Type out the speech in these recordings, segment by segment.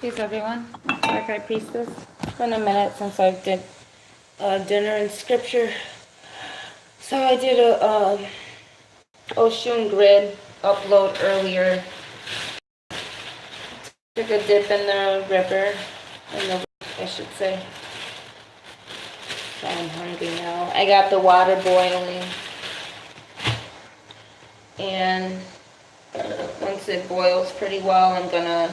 Peace, everyone. Dark Eye Priestess. It's been a minute since I did dinner and scripture. So I did a Oshun grid upload earlier. Took a dip in the river, I should say. So I'm hungry now. I got the water boiling. And once it boils pretty well, I'm gonna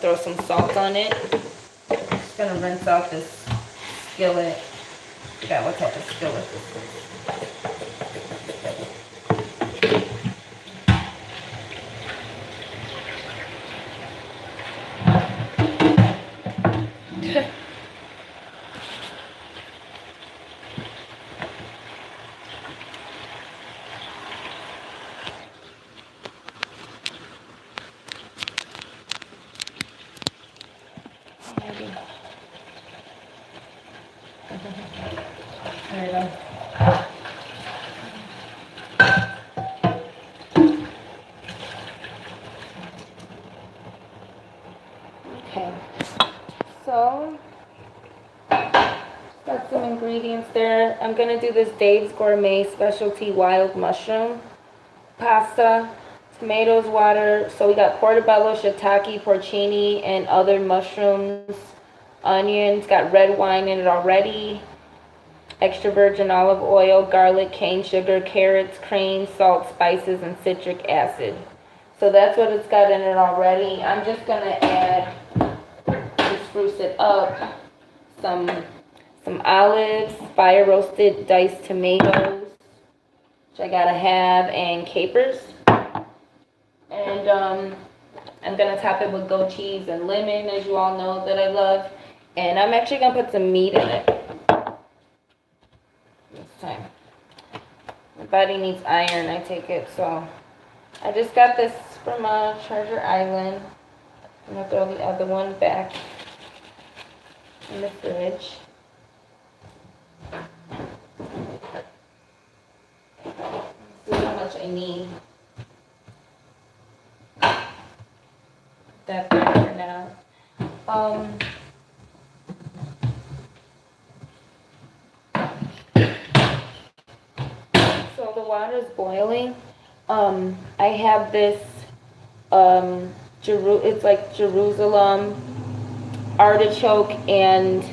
throw some salt on it. Just gonna rinse out this skillet. I forgot what type of skillet this is. There we go. Okay, so got some ingredients there. I'm gonna do this Dave's Gourmet Specialty Wild Mushroom pasta, tomatoes, water. So we got portobello, shiitake, porcini, and other mushrooms, onions. Got red wine in it already. Extra virgin olive oil, garlic, cane sugar, carrots, cream, salt, spices, and citric acid. So that's what it's got in it already. I'm just gonna add, to spruce it up, some olives, fire roasted diced tomatoes, which I gotta have, and capers. And I'm gonna top it with goat cheese and lemon, as you all know that I love. And I'm actually gonna put some meat in it this time. My body needs iron, I take it, so I just got this from Treasure Island. I'm gonna throw the other one back in the fridge. See how much I need. That there for now. So the water's boiling. I have this it's like Jerusalem artichoke, and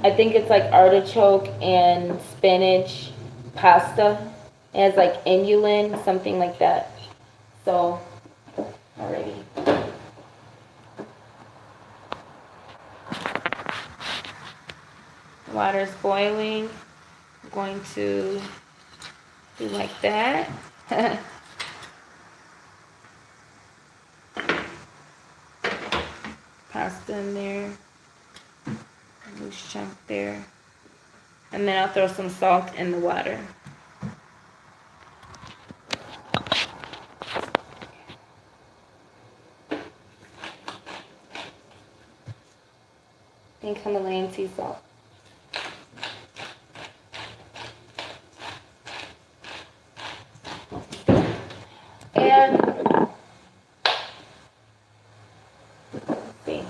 I think it's like artichoke and spinach pasta. It has like inulin, something like that. So, alrighty. Water's boiling. I'm going to do like that. Pasta in there. A loose chunk there. And then I'll throw some salt in the water. Pink Himalayan sea salt. And let's see.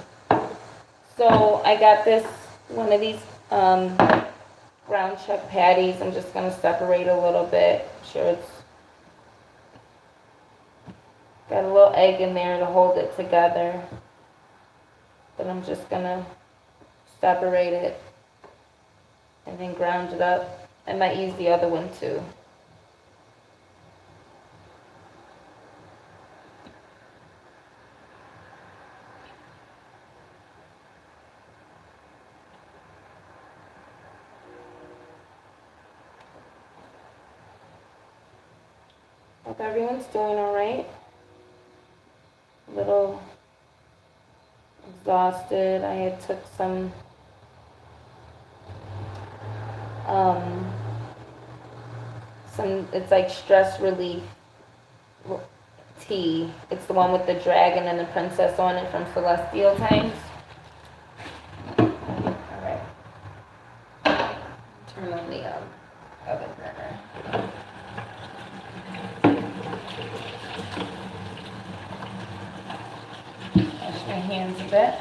So I got this, one of these ground chuck patties. I'm just gonna separate a little bit. Sure, it's got a little egg in there to hold it together. But I'm just gonna separate it and then ground it up. I might use the other one too. Hope everyone's doing all right. A little exhausted. I had took some it's like stress relief tea. It's the one with the dragon and the princess on it from Celestial Times. All right. Turn on the oven burner. hands a bit.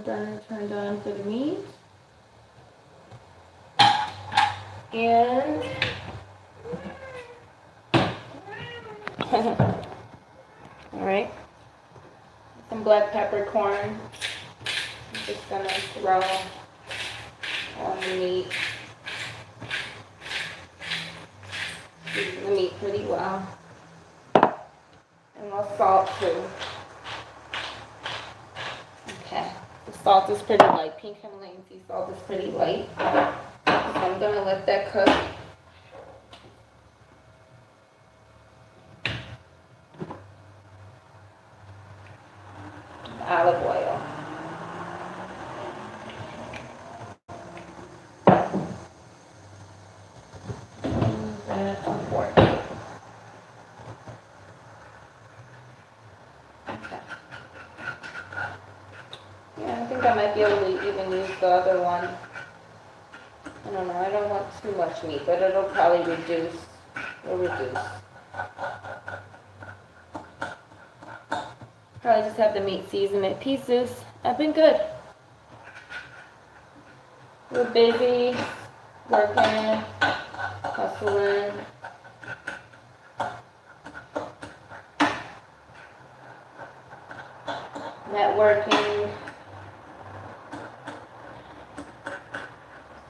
Burner turned on for the meat. And alright. Some black peppercorn. I'm just gonna throw on the meat. Season the meat pretty well. And we'll salt too. Okay. The salt is pretty light. Pink Himalayan sea salt is pretty light. So I'm going to let that cook. Olive oil. And some pork. Okay. Yeah, I think I might be able to even use the other one. I don't know, I don't want too much meat, but it'll probably reduce. Probably just have the meat seasoned in pieces. I've been good. We're busy, working, hustling. Networking.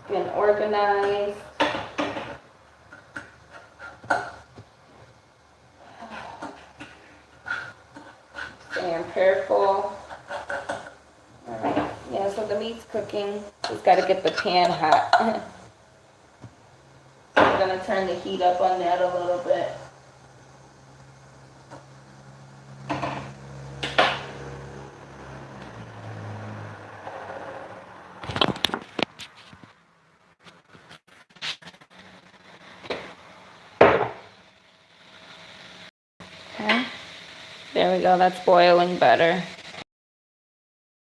Getting organized. Staying prayerful. Alright, yeah, so the meat's cooking. Just gotta get the pan hot. So I'm gonna turn the heat up on that a little bit. Okay. There we go, that's boiling better.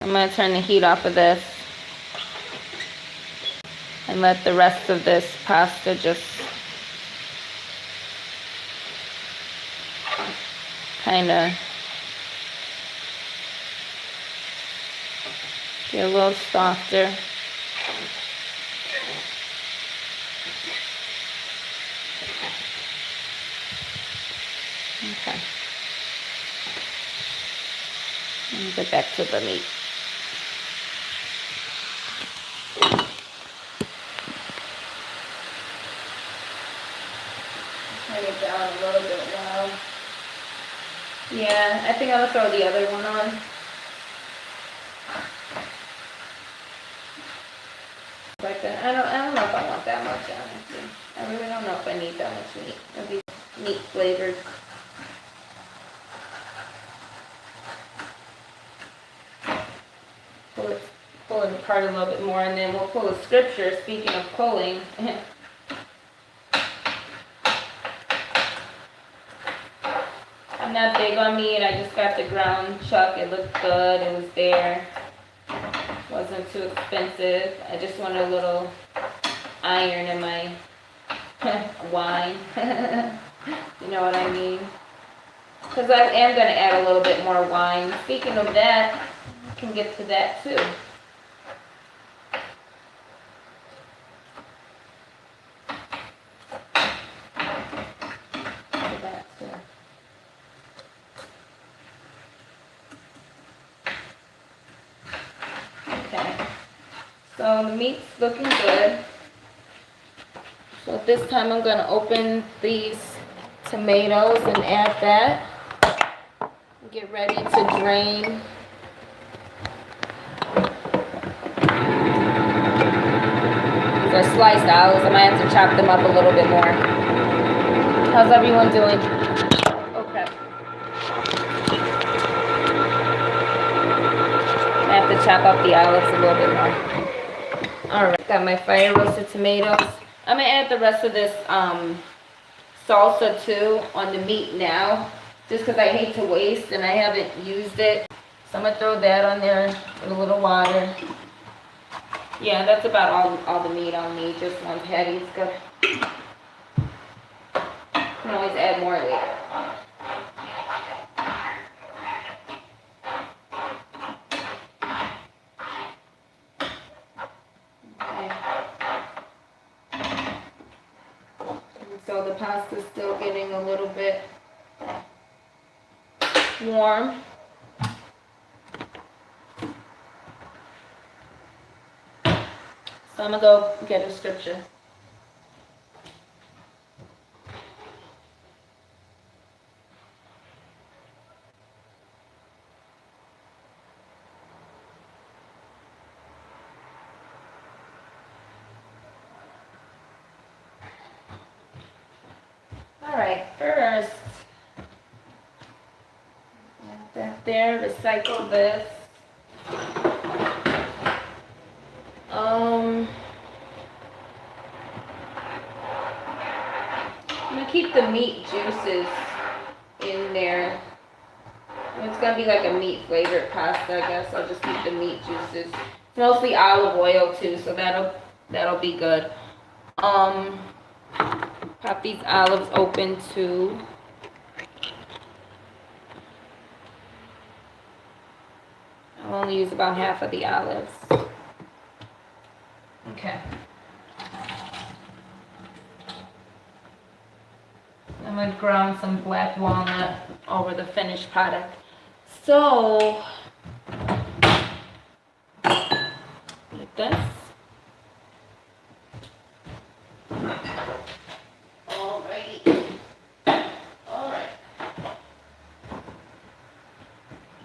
I'm going to turn the heat off of this and let the rest of this pasta just kind of get a little softer. Okay. Let me get back to the meat. Turn it down a little bit now. Yeah, I think I'll throw the other one on. Like that. I don't know if I want that much, honestly. I really don't know if I need that much meat. It'll be meat flavored. Pull it apart a little bit more, and then we'll pull a scripture. Speaking of pulling. I'm not big on meat. I just got the ground chuck. It looked good. It was there. Wasn't too expensive. I just wanted a little iron in my wine. You know what I mean? Because I am going to add a little bit more wine. Speaking of that, I can get to that too. So the meat's looking good. So at this time I'm going to open these tomatoes and add that. Get ready to drain. They're sliced olives. I might have to chop them up a little bit more. How's everyone doing? Oh crap. chop up the olives a little bit more. Alright, got my fire roasted tomatoes. I'm gonna add the rest of this salsa too on the meat now, just because I hate to waste and I haven't used it. So I'm gonna throw that on there with a little water. Yeah, that's about all the meat I'll need. Just one patty is good. You can always add more later. So the pasta's still getting a little bit warm. So I'm gonna go get a scripture. Alright, first, that there, recycle this. I'm gonna keep the meat juices in there. It's gonna be like a meat flavored pasta, I guess. I'll just keep the meat juices. It's mostly olive oil too, so that'll be good. Pop these olives open too. I'll only use about half of the olives. Okay. I'm gonna ground some black walnut over the finished product. So, like this. Alright.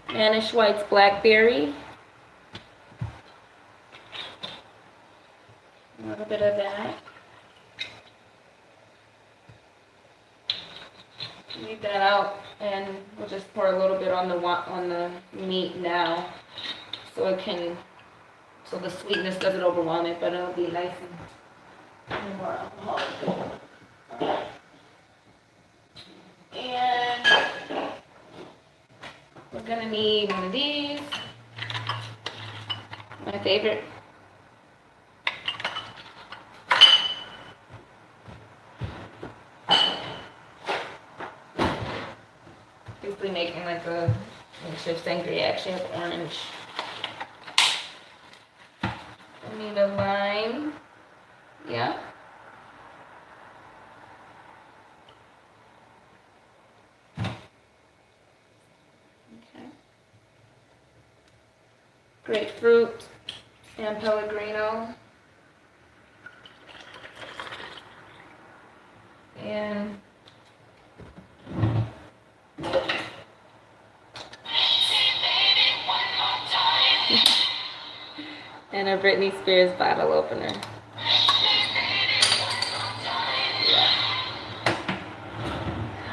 Spanish White's blackberry. A little bit of that. Leave that out, and we'll just pour a little bit on the meat now, so the sweetness doesn't overwhelm it, but it'll be nice and more alcoholic. And we're gonna need one of these, my favorite. Basically making like a makeshift sangria. Actually have orange. I need a lime. Yeah. Okay. Grapefruit and Pellegrino. And and a Britney Spears bottle opener.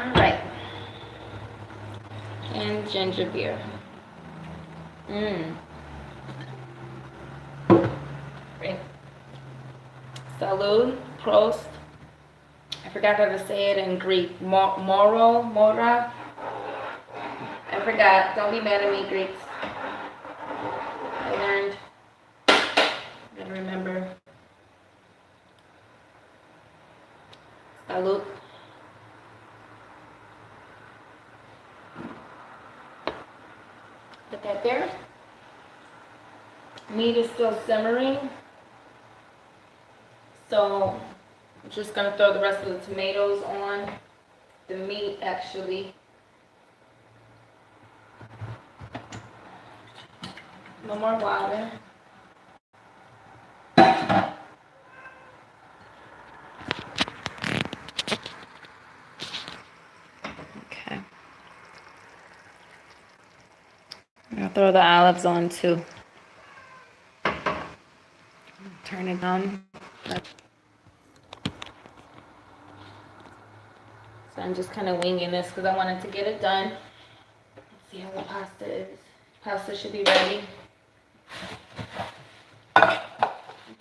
Alright. And ginger beer. Great. Salud, Prost. I forgot how to say it in Greek. Mora. I forgot. Don't be mad at me, Greeks. I learned. Gotta remember. Salud. Put that there. Meat is still simmering. So I'm just gonna throw the rest of the tomatoes on the meat actually. No more water. Okay. I'll throw the olives on too. Turn it on. So I'm just kind of winging this because I wanted to get it done. Let's see how the pasta is. Pasta should be ready.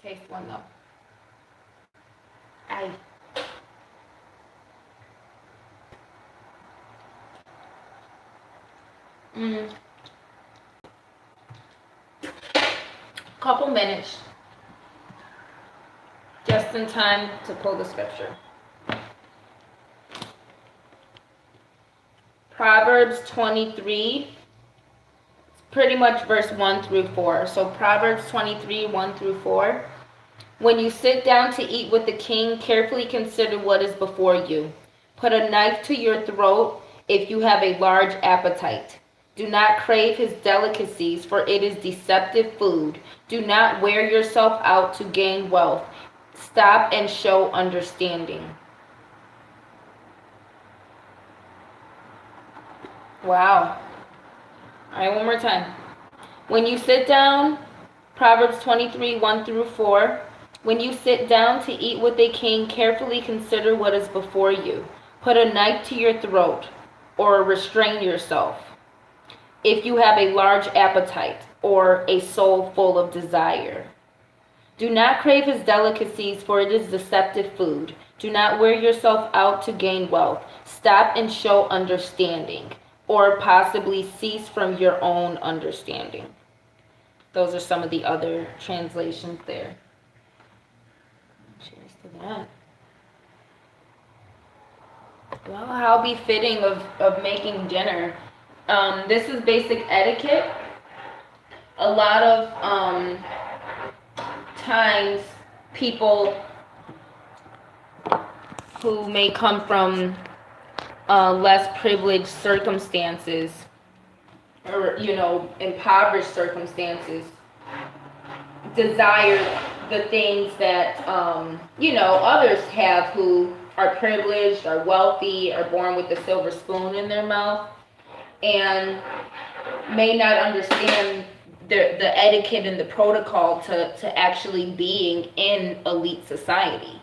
Taste one though. Aye. Couple minutes. Just in time to pull the scripture. Proverbs 23, pretty much verse 1 through 4. So Proverbs 23, 1 through 4. When you sit down to eat with the king, carefully consider what is before you. Put a knife to your throat if you have a large appetite. Do not crave his delicacies, for it is deceptive food. Do not wear yourself out to gain wealth. Stop and show understanding. Wow. All right, one more time. When you sit down, Proverbs 23, 1 through 4. When you sit down to eat with a king, carefully consider what is before you. Put a knife to your throat, or restrain yourself. If you have a large appetite, or a soul full of desire. Do not crave his delicacies, for it is deceptive food. Do not wear yourself out to gain wealth. Stop and show understanding, or possibly cease from your own understanding. Those are some of the other translations there. Cheers to that. Well, how befitting of making dinner. This is basic etiquette. A lot of times people who may come from less privileged circumstances, or impoverished circumstances, desire the things that others have who are privileged, are wealthy, are born with a silver spoon in their mouth, and may not understand the etiquette and the protocol to actually being in elite society.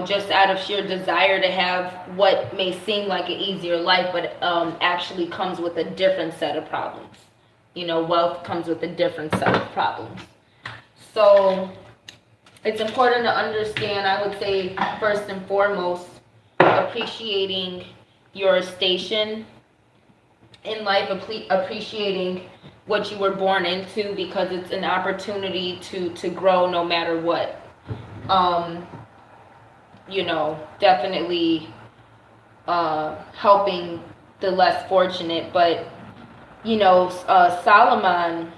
Just out of sheer desire to have what may seem like an easier life, but actually comes with a different set of problems. Wealth comes with a different set of problems. So it's important to understand, I would say, first and foremost, appreciating your station in life, appreciating what you were born into, because it's an opportunity to grow no matter what. Definitely helping the less fortunate, but Solomon,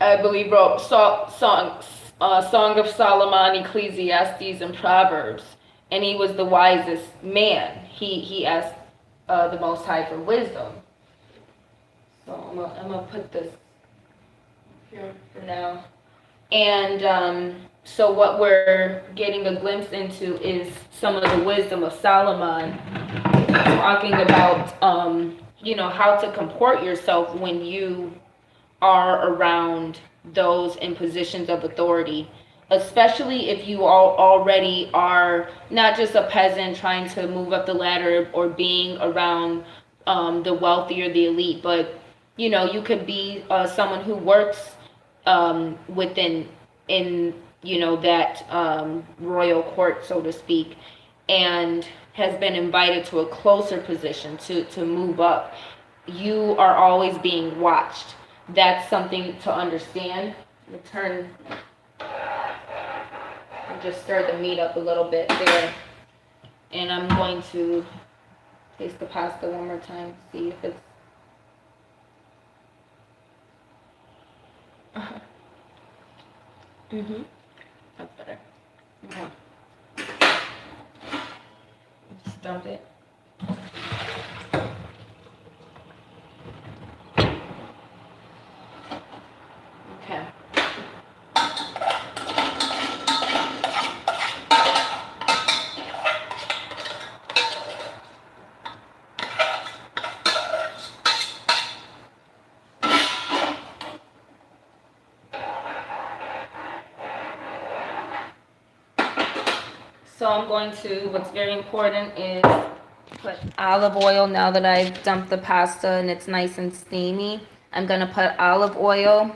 I believe, wrote Song of Solomon, Ecclesiastes, and Proverbs, and he was the wisest man. He asked the Most High for wisdom. So I'm gonna put this here for now. And so what we're getting a glimpse into is some of the wisdom of Solomon, talking about how to comport yourself when you are around those in positions of authority, especially if you already are not just a peasant trying to move up the ladder or being around the wealthy or the elite, but you could be someone who works within that royal court, so to speak, and has been invited to a closer position to move up. You are always being watched. That's something to understand. Turn and just stir the meat up a little bit there, and I'm going to taste the pasta one more time to see if it's that's better. Just dump it. Okay. So I'm going to, what's very important is put olive oil. Now that I've dumped the pasta and it's nice and steamy, I'm gonna put olive oil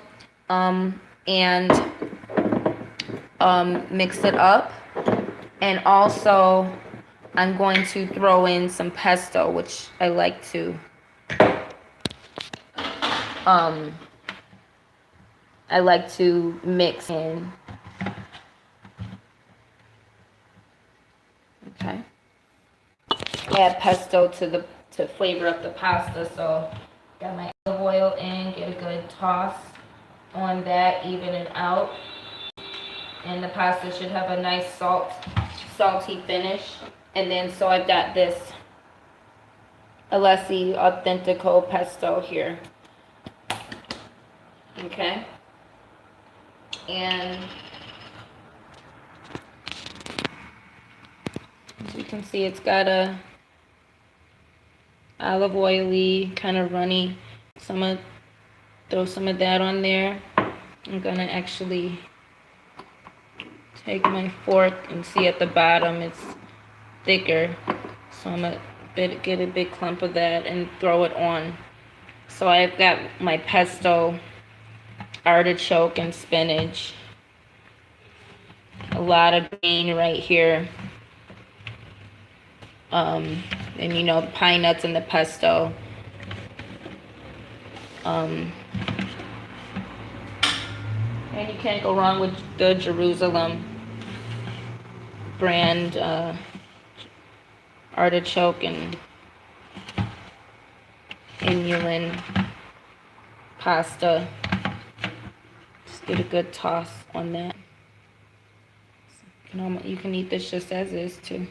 and mix it up. And also I'm going to throw in some pesto, which I like to mix in. Okay. Add pesto to flavor up the pasta. So got my olive oil in, get a good toss on that, even it out. And the pasta should have a nice salty finish. And then so I've got this Alessi Authentico pesto here. Okay. And as you can see, it's got a olive oily, kind of runny. Throw some of that on there. I'm gonna actually take my fork and see at the bottom it's thicker. So I'm gonna get a big clump of that and throw it on. So I've got my pesto, artichoke, and spinach. A lot of green right here. And you know, the pine nuts and the pesto. And you can't go wrong with the Jerusalem brand artichoke and inulin pasta. Just get a good toss on that. You can eat this just as is too.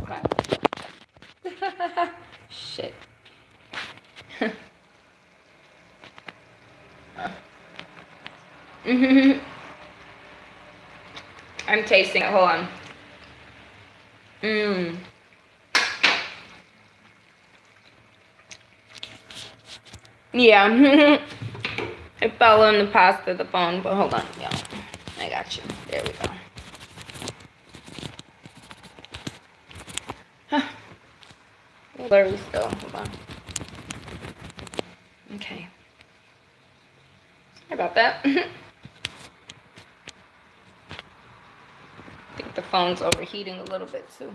Okay. Shit. I'm tasting it. Hold on. Yeah. It fell in the pasta, the phone, but hold on. Yeah. I got you. There we go. Blurry still. Hold on. Okay. Sorry about that. I think the phone's overheating a little bit too.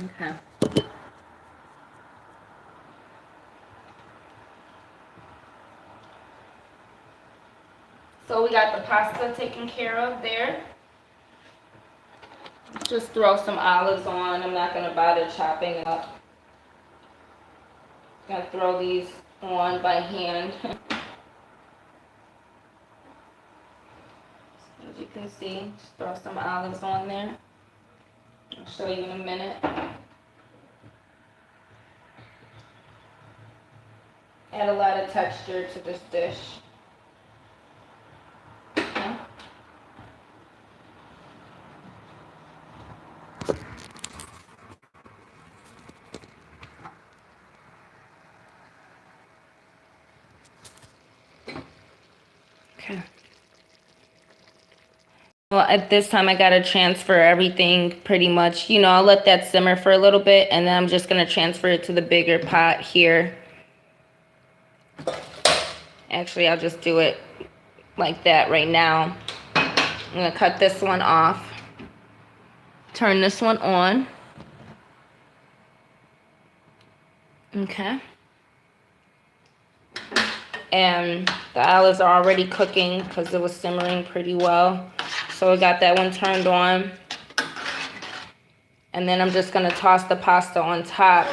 Okay. So we got the pasta taken care of there. Just throw some olives on. I'm not gonna bother chopping it up. Gonna throw these on by hand. As you can see, just throw some olives on there. I'll show you in a minute. Add a lot of texture to this dish. Okay. Well, at this time, I gotta transfer everything pretty much. You know, I'll let that simmer for a little bit, and then I'm just gonna transfer it to the bigger pot here. Actually, I'll just do it like that right now. I'm gonna cut this one off. Turn this one on. Okay. And the olives are already cooking because it was simmering pretty well. So I got that one turned on. And then I'm just gonna toss the pasta on top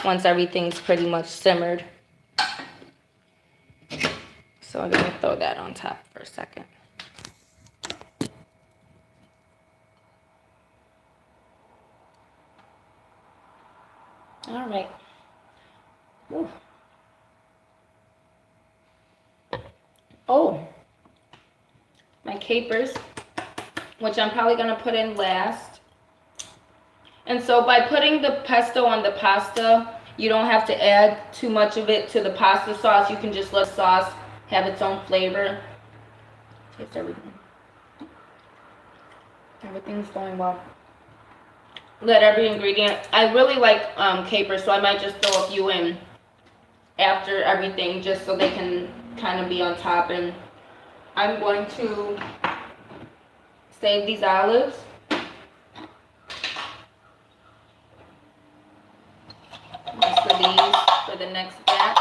once everything's pretty much simmered. So I'm gonna throw that on top for a second. All right. Ooh. Oh, my capers, which I'm probably gonna put in last. And so by putting the pesto on the pasta, you don't have to add too much of it to the pasta sauce. You can just let the sauce have its own flavor. Taste everything. Everything's going well. Let every ingredient. I really like capers, so I might just throw a few in after everything, just so they can kind of be on top. And I'm going to save these olives. Just for these for the next batch.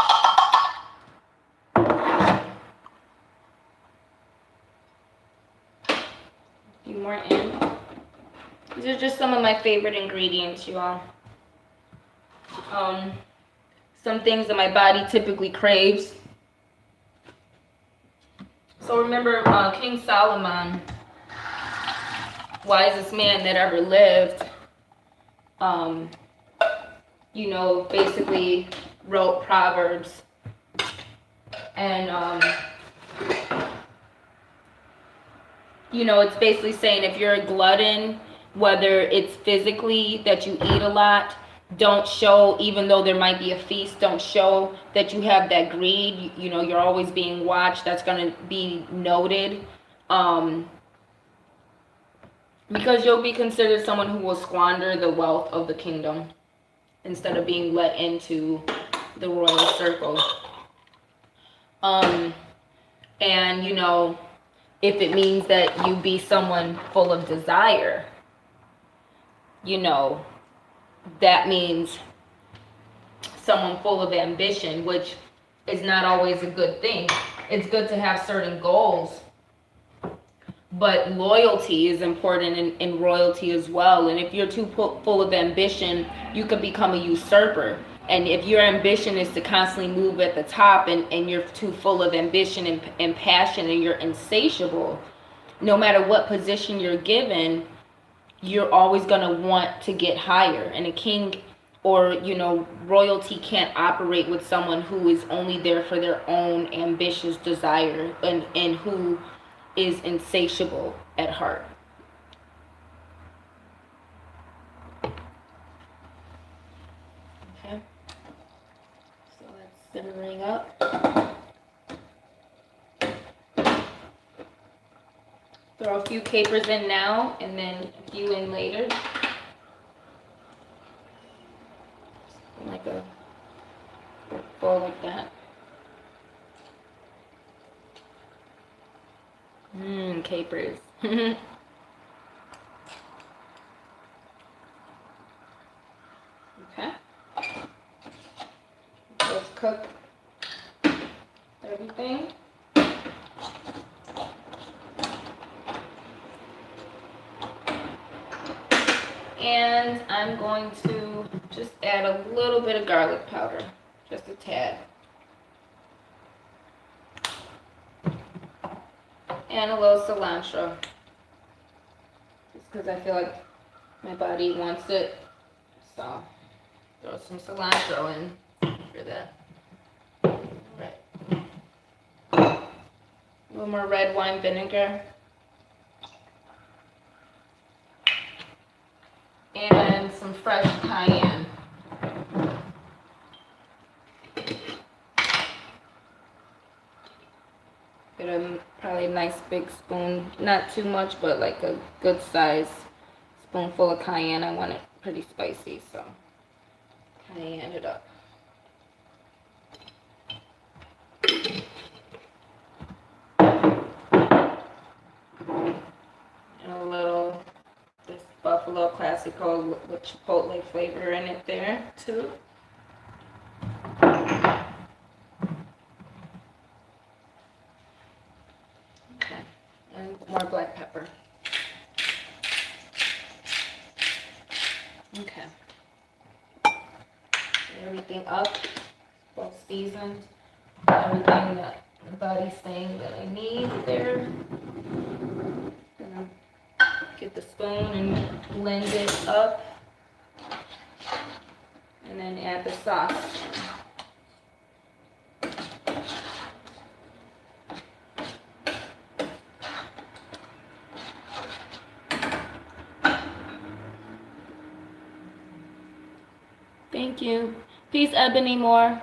A few more in. These are just some of my favorite ingredients, you all. Some things that my body typically craves. So remember, King Solomon, wisest man that ever lived, you know, basically wrote Proverbs. And, you know, it's basically saying if you're a glutton, whether it's physically that you eat a lot, don't show, even though there might be a feast, don't show that you have that greed. You know, you're always being watched. That's going to be noted. Because you'll be considered someone who will squander the wealth of the kingdom instead of being let into the royal circle. And, you know, if it means that you be someone full of desire, you know, that means someone full of ambition, which is not always a good thing. It's good to have certain goals, but loyalty is important in royalty as well. And if you're too full of ambition, you could become a usurper. And if your ambition is to constantly move at the top, and you're too full of ambition and passion, and you're insatiable, no matter what position you're given, you're always going to want to get higher. And a king or, you know, royalty can't operate with someone who is only there for their own ambitious desire and who is insatiable at heart. Okay. So that's simmering up. Throw a few capers in now, and then a few in later. Like a bowl like that. Capers. Okay. Let's cook everything. And I'm going to just add a little bit of garlic powder, just a tad. And a little cilantro, just because I feel like my body wants it. So throw some cilantro in for that. Right. A little more red wine vinegar. And some fresh cayenne. Get probably a nice big spoon, not too much, but like a good size spoonful of cayenne. I want it pretty spicy, so cayenne it up. And a little this Buffalo Classico with chipotle flavor in it there too. Okay, and more black pepper. Okay. Everything up, well seasoned. Everything that the body's saying that I need there. Gonna get the spoon and blend it up, and then add the sauce. Thank you. Peace, Ebony Moore.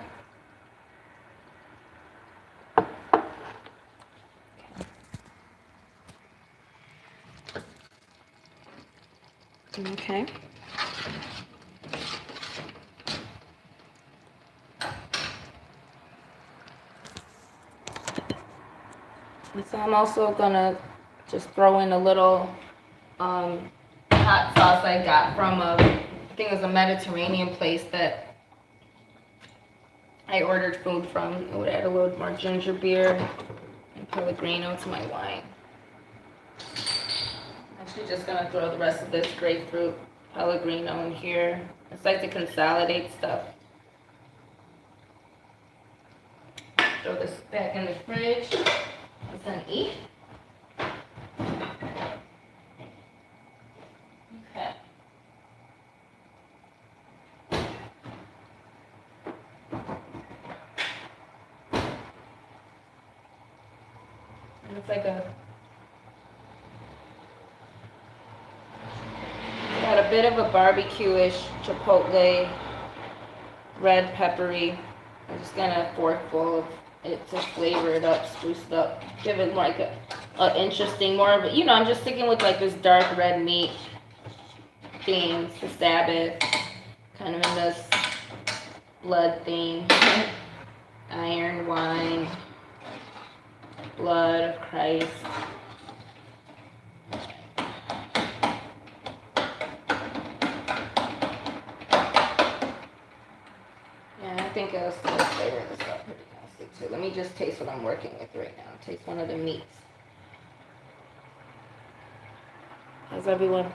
Okay. And so I'm also gonna just throw in a little hot sauce I got from I think it was a Mediterranean place that I ordered food from. I would add a little more ginger beer and Pellegrino to my wine. Actually just gonna throw the rest of this grapefruit Pellegrino in here. It's like to consolidate stuff. Throw this back in the fridge. Let's then eat. Okay. And it's like got a bit of a barbecue-ish, chipotle, red peppery. I'm just gonna have a forkful of it to flavor it up, spruce it up, give it like a interesting, more of a, you know, I'm just sticking with like this dark red meat theme, the Sabbath, kind of in this blood theme, iron wine, blood of Christ. I think it'll still flavor this up pretty nicely too. Let me just taste what I'm working with right now. Taste one of the meats. How's everyone?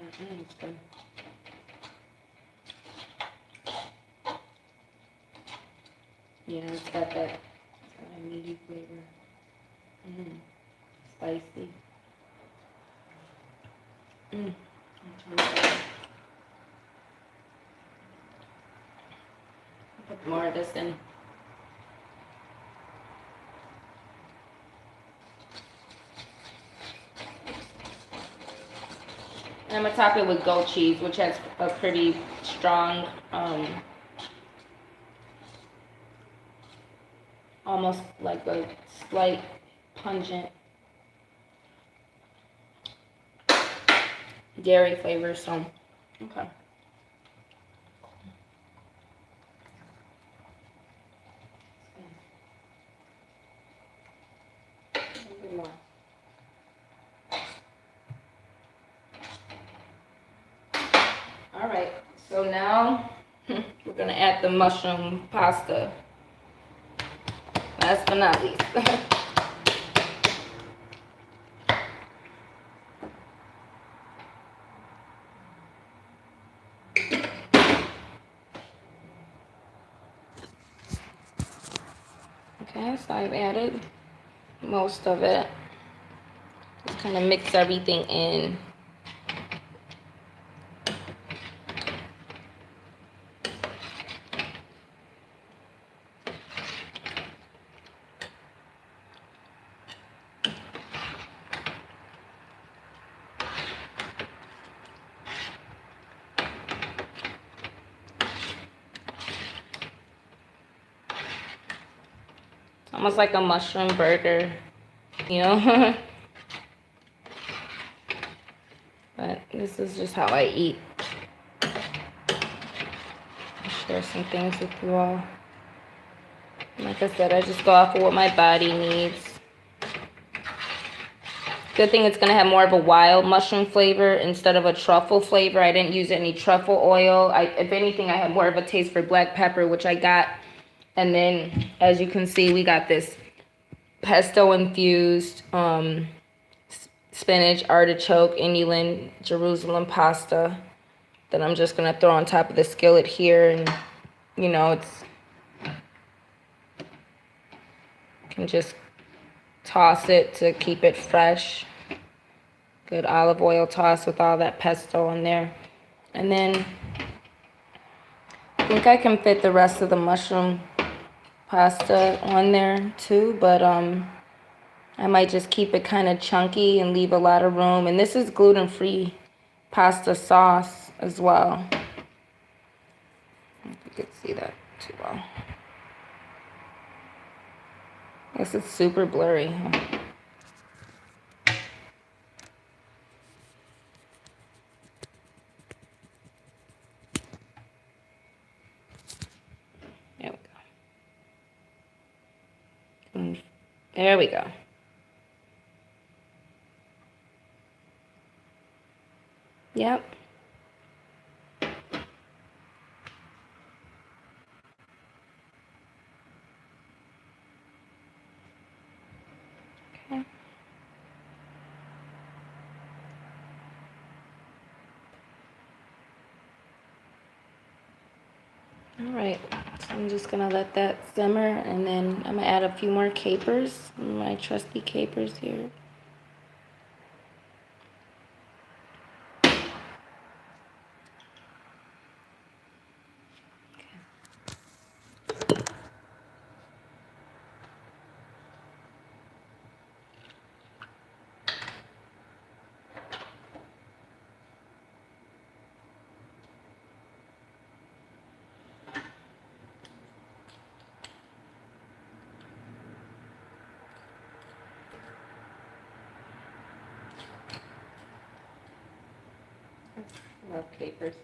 Okay, it's good. Yeah, it's got that meaty flavor. Spicy. Put more of this in. And I'm gonna top it with goat cheese, which has a pretty strong, almost like a slight pungent dairy flavor, so, okay. A bit more. All right, so now we're gonna add the mushroom pasta. Last but not least. Okay, so I've added most of it. Just kind of mix everything in. Almost like a mushroom burger, you know? But this is just how I eat. I'll share some things with you all. Like I said, I just go off of what my body needs. Good thing it's gonna have more of a wild mushroom flavor instead of a truffle flavor. I didn't use any truffle oil. If anything, I had more of a taste for black pepper, which I got. And then, as you can see, we got this pesto infused spinach, artichoke, inulin, Jerusalem pasta that I'm just gonna throw on top of the skillet here, and you know, can just toss it to keep it fresh. Good olive oil toss with all that pesto in there. And then I think I can fit the rest of the mushroom pasta on there too, but I might just keep it kind of chunky and leave a lot of room. And this is gluten-free pasta sauce as well. I don't know if you could see that too well. I guess it's super blurry. There we go. There we go. Yep. Okay. All right. So I'm just gonna let that simmer, and then I'm gonna add a few more capers, my trusty capers here. I love capers.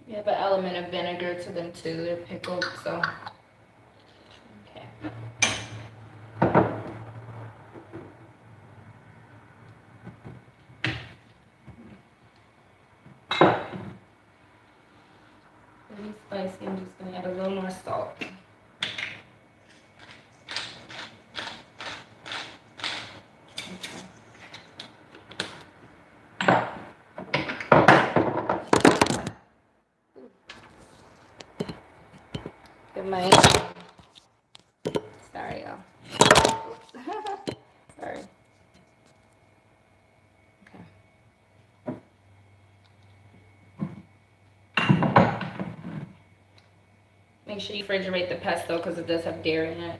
You have an element of vinegar to them too. They're pickled, so. Okay. Really spicy. I'm just gonna add a little more salt. Get my. Sorry, y'all. Sorry. Okay. Make sure you refrigerate the pesto because it does have dairy in it.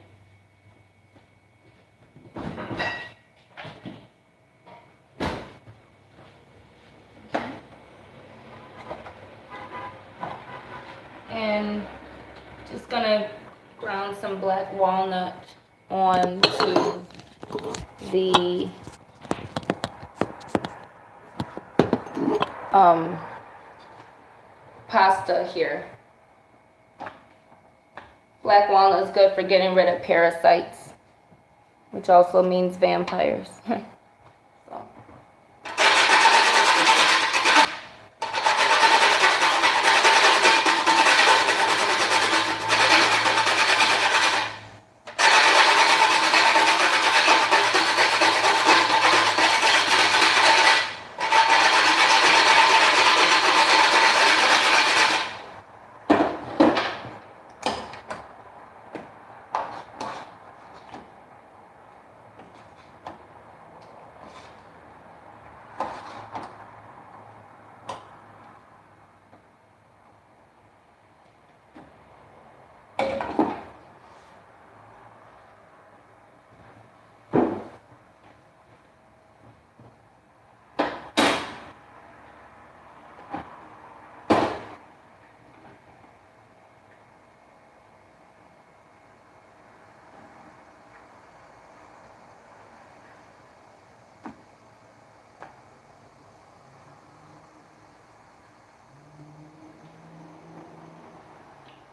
And just gonna ground some black walnut onto the pasta here. Black walnut is good for getting rid of parasites, which also means vampires. So.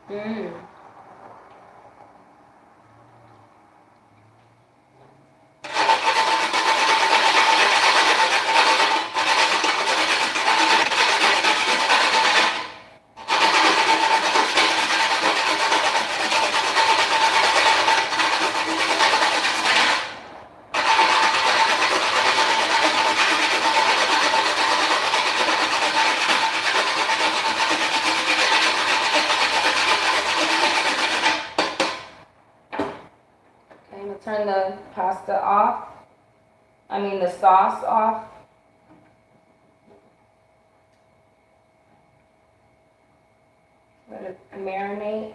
Mm. Turn the pasta off. I mean the sauce off. Let it marinate.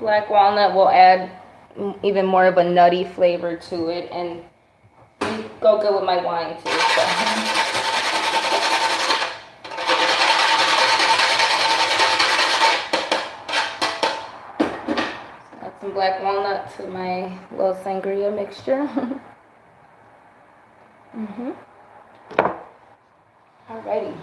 Black walnut will add even more of a nutty flavor to it, and go good with my wine too. So. Add some black walnut to my little sangria mixture. Alrighty.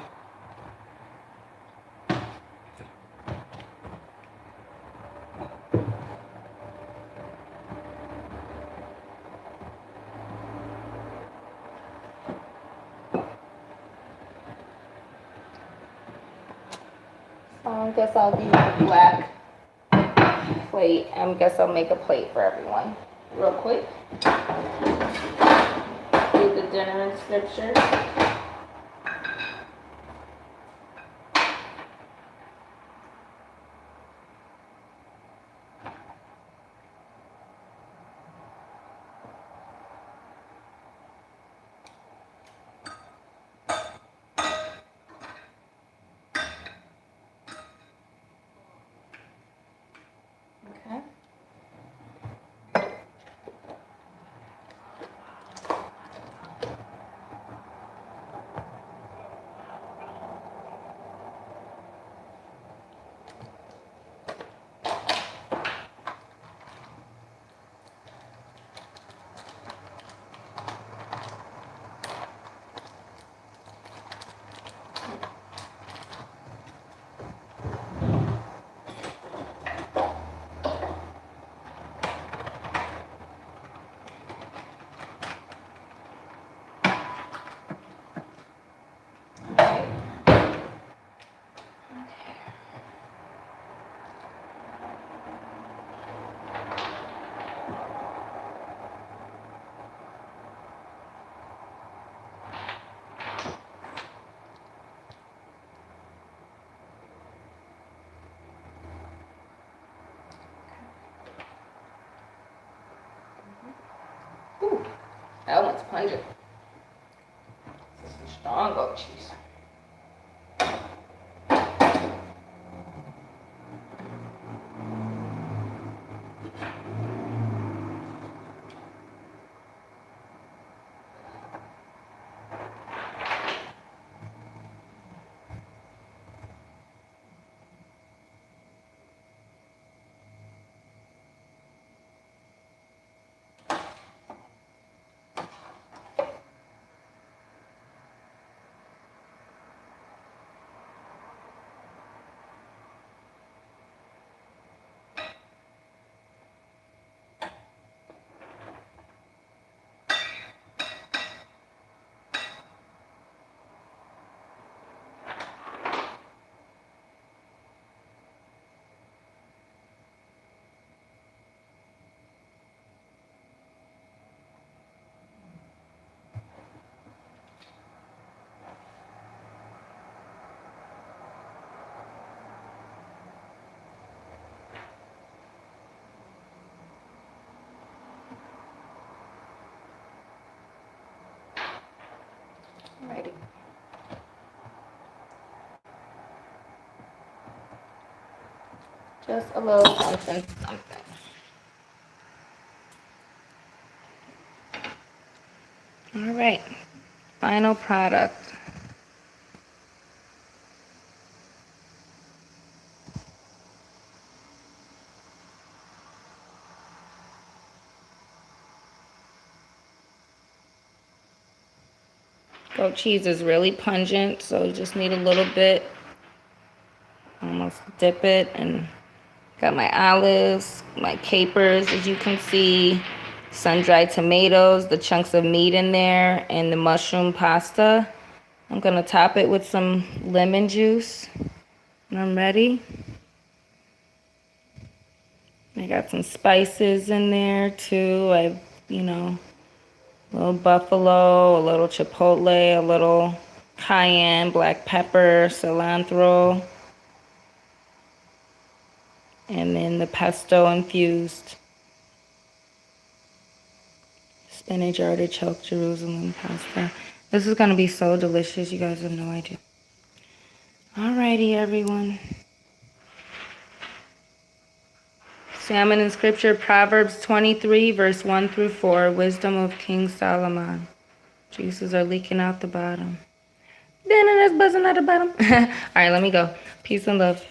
I guess I'll use the black plate. I guess I'll make a plate for everyone real quick. Do the dinner in scripture. Okay. Ooh, that one's pungent. This is some strong goat cheese. Alrighty. Just a little something, something. All right, final product. Goat cheese is really pungent, so you just need a little bit. Almost dip it, and got my olives, my capers, as you can see, sun-dried tomatoes, the chunks of meat in there, and the mushroom pasta. I'm gonna top it with some lemon juice, and I'm ready. I got some spices in there too. I've, a little buffalo, a little chipotle, a little cayenne, black pepper, cilantro, and then the pesto infused spinach, artichoke, Jerusalem pasta. This is gonna be so delicious, you guys have no idea. Alrighty, everyone. Salmon in scripture, Proverbs 23, verse 1 through 4, wisdom of King Solomon. Juices are leaking out the bottom. Then it's buzzing out the bottom. All right, let me go. Peace and love.